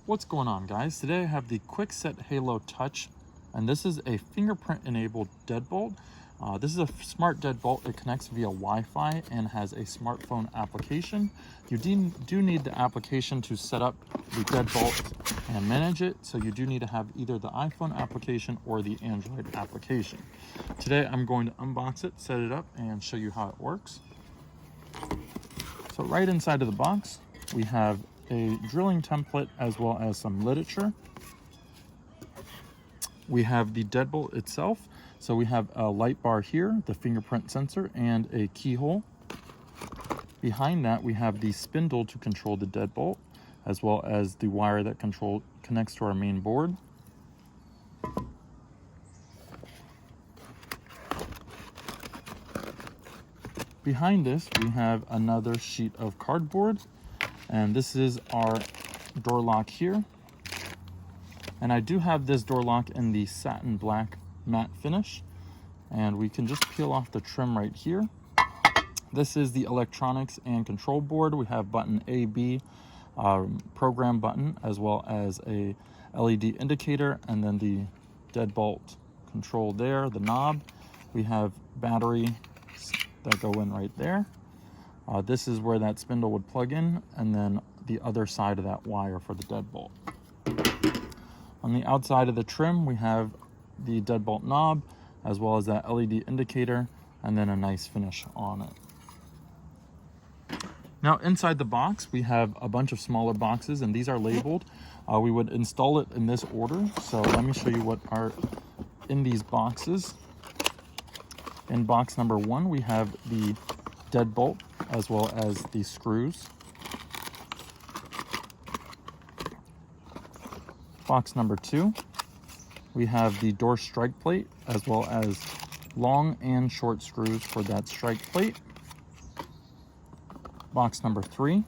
What's going on, guys? Today I have the Kwikset Halo Touch, and this is a fingerprint enabled deadbolt. This is a smart deadbolt. It connects via Wi-Fi and has a smartphone application. You do need the application to set up the deadbolt and manage it, so you do need to have either the iPhone application or the Android application. Today I'm going to unbox it, set it up, and show you how it works. So right inside of the box, we have a drilling template as well as some literature. We have the deadbolt itself. So we have a light bar here, the fingerprint sensor, and a keyhole. Behind that, we have the spindle to control the deadbolt, as well as the wire that connects to our main board. Behind this, we have another sheet of cardboard, and this is our door lock here. And I do have this door lock in the satin black matte finish, and we can just peel off the trim right here. This is the electronics and control board. We have button A, B, program button, as well as a LED indicator, and then the deadbolt control there, the knob. We have battery that go in right there. This is where that spindle would plug in, and then the other side of that wire for the deadbolt. On the outside of the trim, we have the deadbolt knob, as well as that LED indicator, and then a nice finish on it. Now inside the box, we have a bunch of smaller boxes, and these are labeled. We would install it in this order. So let me show you what are in these boxes. In box number 1, we have the deadbolt as well as the screws. Box number 2, we have the door strike plate as well as long and short screws for that strike plate. Box number 3,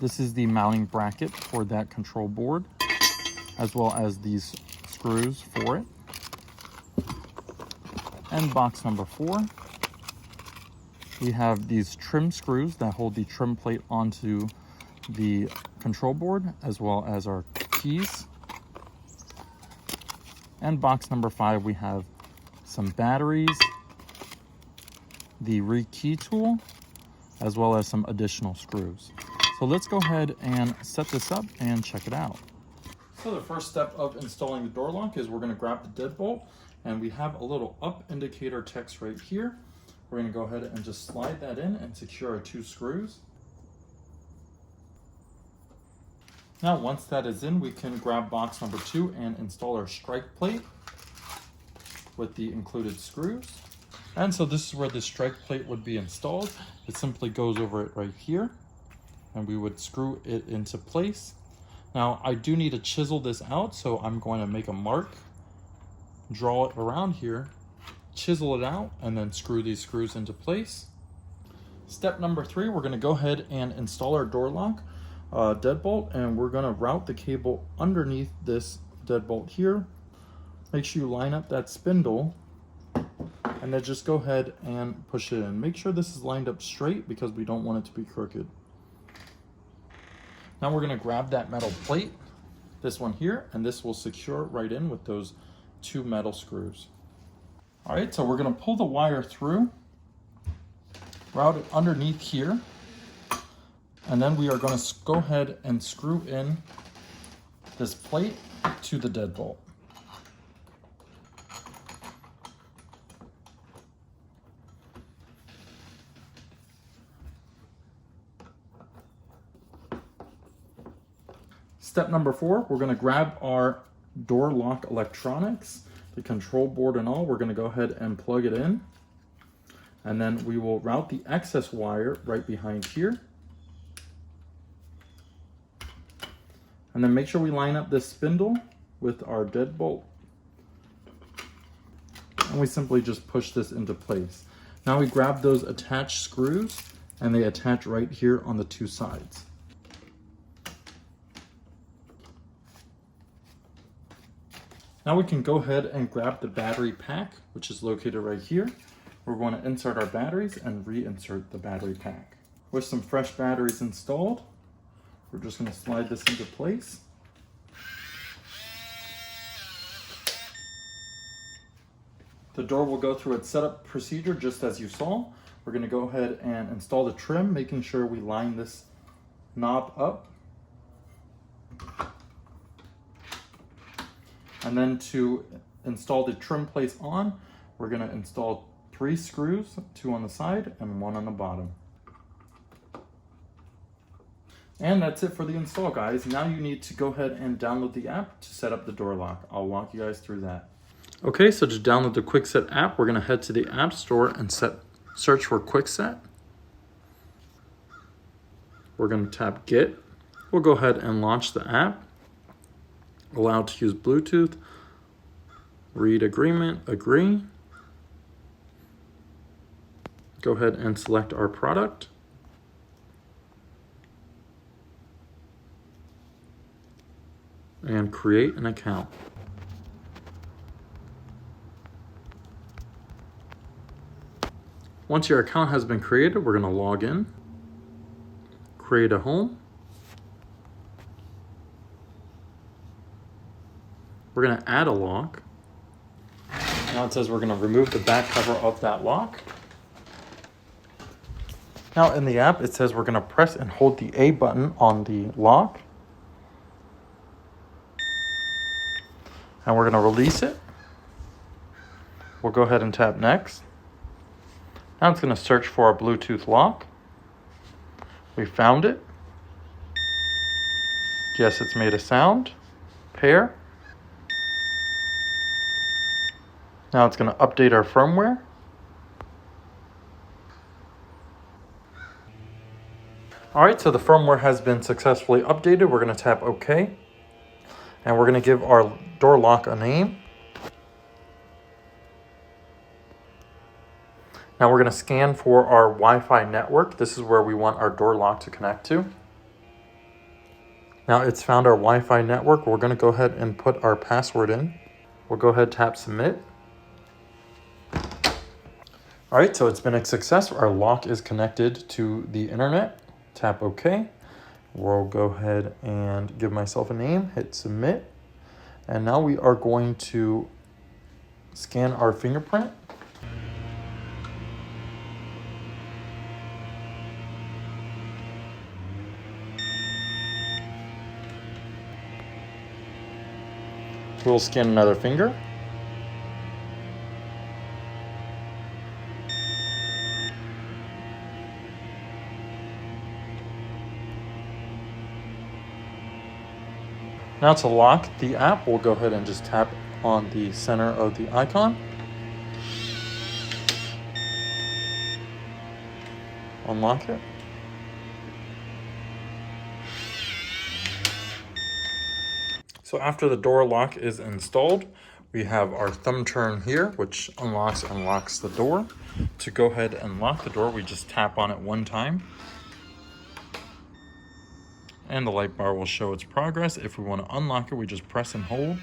this is the mounting bracket for that control board, as well as these screws for it. And box number 4, we have these trim screws that hold the trim plate onto the control board, as well as our keys. And box number 5, we have some batteries, the rekey tool, as well as some additional screws. So let's go ahead and set this up and check it out. So the first step of installing the door lock is we're going to grab the deadbolt, and we have a little up indicator text right here. We're going to go ahead and just slide that in and secure our 2 screws. Now once that is in, we can grab box number 2 and install our strike plate with the included screws. And so this is where the strike plate would be installed. It simply goes over it right here, and we would screw it into place. Now I do need to chisel this out, so I'm going to make a mark, draw it around here, chisel it out, and then screw these screws into place. Step number 3, we're going to go ahead and install our door lock deadbolt, and we're going to route the cable underneath this deadbolt here. Make sure you line up that spindle, and then just go ahead and push it in. Make sure this is lined up straight because we don't want it to be crooked. Now we're going to grab that metal plate, this one here, and this will secure right in with those 2 metal screws. All right, so we're going to pull the wire through, route it underneath here, and then we are going to go ahead and screw in this plate to the deadbolt. Step number 4, we're going to grab our door lock electronics, the control board and all. We're going to go ahead and plug it in, and then we will route the excess wire right behind here. And then make sure we line up this spindle with our deadbolt, and we simply just push this into place. Now we grab those attached screws, and they attach right here on the 2 sides. Now we can go ahead and grab the battery pack, which is located right here. We're going to insert our batteries and reinsert the battery pack. With some fresh batteries installed, We're just going to slide this into place. The door will go through its setup procedure just as you saw. We're going to go ahead and install the trim, making sure we line this knob up. And then to install the trim place on, we're going to install 3 screws, 2 on the side and 1 on the bottom. And that's it for the install, guys. Now you need to go ahead and download the app to set up the door lock. I'll walk you guys through that. Okay, so to download the Kwikset app, we're going to head to the App Store and search for Kwikset. We're going to tap Get. We'll go ahead and launch the app. Allowed to use Bluetooth. Read agreement, agree. Go ahead and select our product. And create an account. Once your account has been created, we're going to log in, create a home. We're going to add a lock. Now it says we're going to remove the back cover of that lock. Now in the app, it says we're going to press and hold the A button on the lock. And we're going to release it. We'll go ahead and tap next. Now it's going to search for our Bluetooth lock. We found it. Yes, it's made a sound. Pair. Now it's going to update our firmware. All right, so the firmware has been successfully updated. We're going to tap OK. And we're going to give our door lock a name. Now we're going to scan for our Wi-Fi network. This is where we want our door lock to connect to. Now it's found our Wi-Fi network. We're going to go ahead and put our password in. We'll go ahead and tap submit. All right, so it's been a success. Our lock is connected to the internet. Tap OK. We'll go ahead and give myself a name, hit submit. And now we are going to scan our fingerprint. We'll scan another finger. Now to lock the app, we'll go ahead and just tap on the center of the icon. Unlock it. So after the door lock is installed, we have our thumb turn here, which unlocks and locks the door. To go ahead and lock the door, we just tap on it 1 time. And the light bar will show its progress. If we want to unlock it, we just press and hold,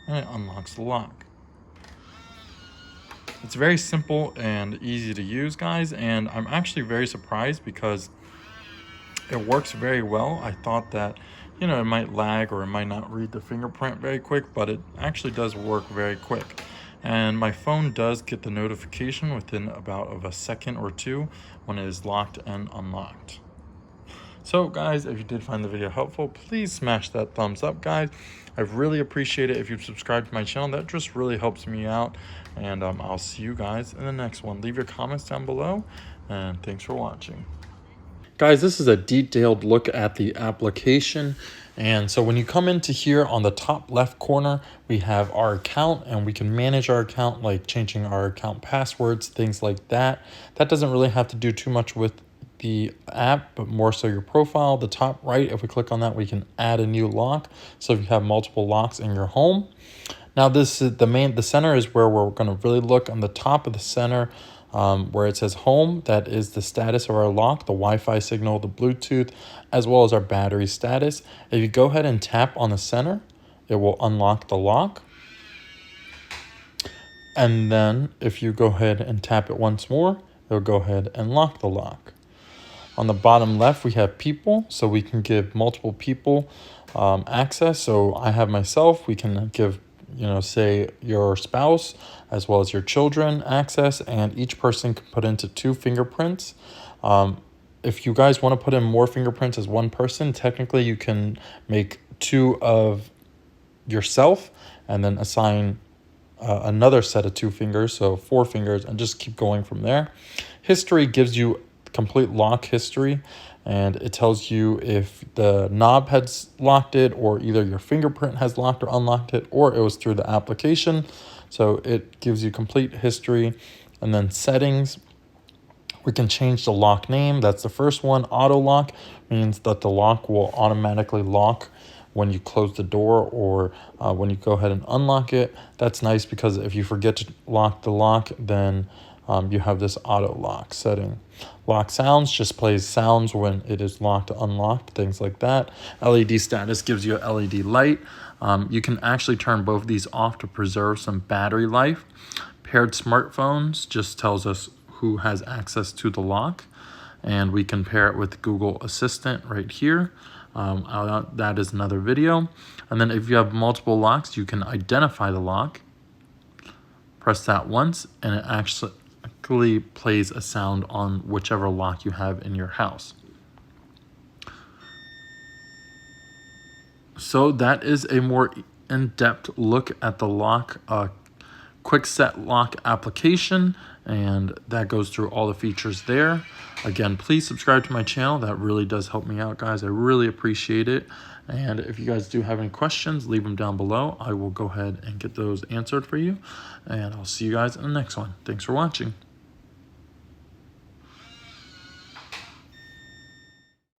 and it unlocks the lock. It's very simple and easy to use, guys, and I'm actually very surprised because it works very well. I thought that, you know, it might lag or it might not read the fingerprint very quick, but it actually does work very quick. And my phone does get the notification within about a second or 2 when it is locked and unlocked. So guys, if you did find the video helpful, please smash that thumbs up, guys. I really appreciate it if you subscribe to my channel. That just really helps me out. And I'll see you guys in the next one. Leave your comments down below, and thanks for watching. Guys, this is a detailed look at the application. And so when you come into here on the top left corner, we have our account, and we can manage our account, like changing our account passwords, things like that. That doesn't really have to do too much with the app, but more so your profile. The top right, if we click on that, we can add a new lock. So if you have multiple locks in your home. Now this is the center is where we're going to really look. On the top of the center, where it says home, that is the status of our lock, the Wi-Fi signal, the Bluetooth, as well as our battery status. If you go ahead and tap on the center, it will unlock the lock. And then if you go ahead and tap it once more, it'll go ahead and lock the lock. On the bottom left, we have people, so we can give multiple people access. So I have myself, we can give, you know, say your spouse as well as your children access, and each person can put into 2 fingerprints. If you guys want to put in more fingerprints as one person, technically you can make 2 of yourself and then assign another set of 2 fingers, so 4 fingers, and just keep going from there. History gives you complete lock history, and it tells you if the knob has locked it, or either your fingerprint has locked or unlocked it, or it was through the application. So it gives you complete history. And then settings, we can change the lock name. That's the first one. Auto lock means that the lock will automatically lock when you close the door, or when you go ahead and unlock it. That's nice because if you forget to lock the lock, then you have this auto lock setting. Lock sounds just plays sounds when it is locked, unlocked, things like that. LED status gives you a LED light. You can actually turn both of these off to preserve some battery life. Paired smartphones just tells us who has access to the lock, and we can pair it with Google Assistant right here. That is another video. And then if you have multiple locks, you can identify the lock. Press that once, and it actually plays a sound on whichever lock you have in your house. So that is a more in-depth look at the lock Kwikset lock application, and that goes through all the features there. Again, please subscribe to my channel. That really does help me out, guys. I really appreciate it. And if you guys do have any questions, leave them down below. I will go ahead and get those answered for you. And I'll see you guys in the next one. Thanks for watching.